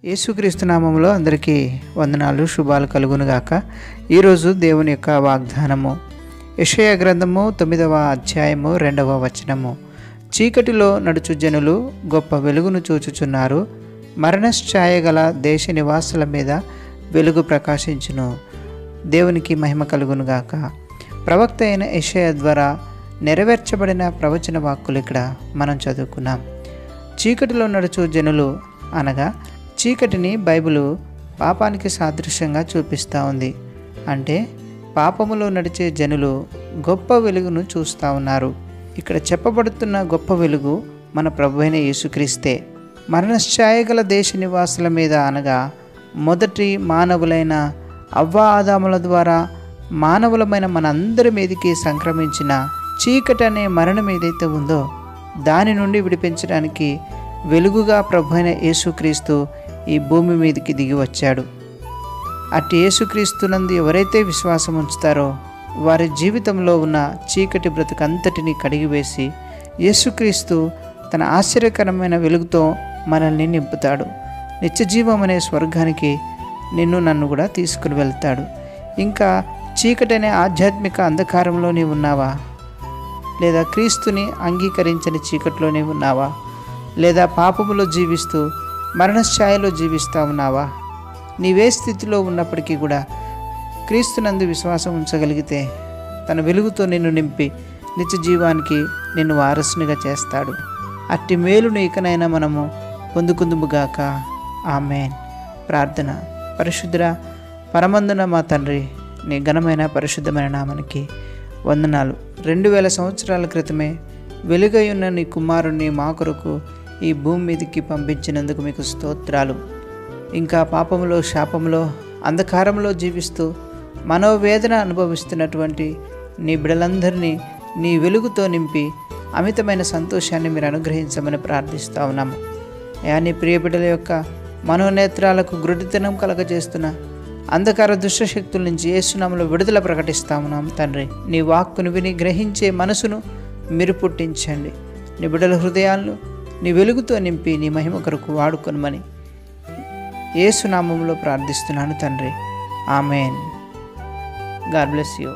యేసుక్రీస్తు నామములో అందరికీ వందనాలు, శుభాలు కలుగునుగాక. ఈరోజు దేవుని యొక్క వాగ్దానము యెషయా గ్రంథము 9వ అధ్యాయము 2వ వచనము. చీకటిలో నడుచు జనులు గొప్ప వెలుగును చూచుచున్నారు, మరణఛాయ గల దేశ నివాసుల మీద వెలుగు ప్రకాశించును. దేవునికి మహిమ కలుగునుగాక. ప్రవక్త అయిన యెషయా ద్వారా నెరవేర్చబడిన ప్రవచన వాక్కులు ఇక్కడ మనం చదువుకున్నాం. చీకటిలో నడుచు జనులు అనగా చీకటిని బైబిలు పాపానికి సాదృశ్యంగా చూపిస్తూ ఉంది. అంటే పాపములో నడిచే జనులు గొప్ప వెలుగును చూస్తూ ఉన్నారు. ఇక్కడ చెప్పబడుతున్న గొప్ప వెలుగు మన ప్రభువైన యేసుక్రీస్తే. మరణఛాయ గల దేశ నివాసుల మీద అనగా మొదటి మానవులైన అవ్వ ఆదాముల ద్వారా మానవులమైన మనందరి మీదకి సంక్రమించిన చీకటి అనే మరణం ఏదైతే ఉందో దాని నుండి విడిపించడానికి వెలుగుగా ప్రభువైన యేసుక్రీస్తు ఈ భూమి మీదకి దిగి వచ్చాడు. అట్టి యేసుక్రీస్తునందు ఎవరైతే విశ్వాసం ఉంచుతారో వారి జీవితంలో ఉన్న చీకటి బ్రతుకంతటిని కడిగివేసి యేసుక్రీస్తు తన ఆశ్చర్యకరమైన వెలుగుతో మనల్ని నింపుతాడు. నిత్యజీవం అనే స్వర్గానికి నిన్ను నన్ను కూడా తీసుకుని వెళ్తాడు. ఇంకా చీకటి అనే ఆధ్యాత్మిక అంధకారంలో నీవు ఉన్నావా? లేదా క్రీస్తుని అంగీకరించని చీకటిలోనే ఉన్నావా? లేదా పాపములో జీవిస్తూ మరణఛాయలో జీవిస్తూ ఉన్నావా? నీవే స్థితిలో ఉన్నప్పటికీ కూడా క్రీస్తునందు విశ్వాసం ఉంచగలిగితే తన వెలుగుతో నిన్ను నింపి నిత్య జీవానికి నిన్ను వారసునిగా చేస్తాడు. అట్టి మేలును ఇకనైనా మనము పొందుకుందుముగాక. ఆమేన్. ప్రార్థన. పరిశుద్ధుడా, పరమందున మా తండ్రి, నీ ఘనమైన పరిశుద్ధమైన నామానికి వందనాలు. 2000 సంవత్సరాల క్రితమే వెలుగై ఉన్న నీ కుమారుణ్ణి మా కొరకు ఈ భూమి మీదకి పంపించినందుకు మీకు స్తోత్రాలు. ఇంకా పాపములో, శాపములో, అంధకారంలో జీవిస్తూ మనోవేదన అనుభవిస్తున్నటువంటి నీ బిడ్డలందరినీ నీ వెలుగుతో నింపి అమితమైన సంతోషాన్ని మీరు అనుగ్రహించమని ప్రార్థిస్తూ ఉన్నాము. నీ ప్రియ బిడ్డల యొక్క మనోనేత్రాలకు గురుడితనం కలగజేస్తున్న అంధకార దుష్టశక్తుల నుంచి యేసునామములో విడుదల ప్రకటిస్తా ఉన్నాం తండ్రి. నీ వాక్కును విని గ్రహించే మనసును మీరు పుట్టించండి. నీ బిడ్డల హృదయాలను నీ వెలుగుతో నింపి నీ మహిమ కొరకు వాడుకొనమని యేసు నామములో ప్రార్థిస్తున్నాను తండ్రి. ఆమేన్. God bless you.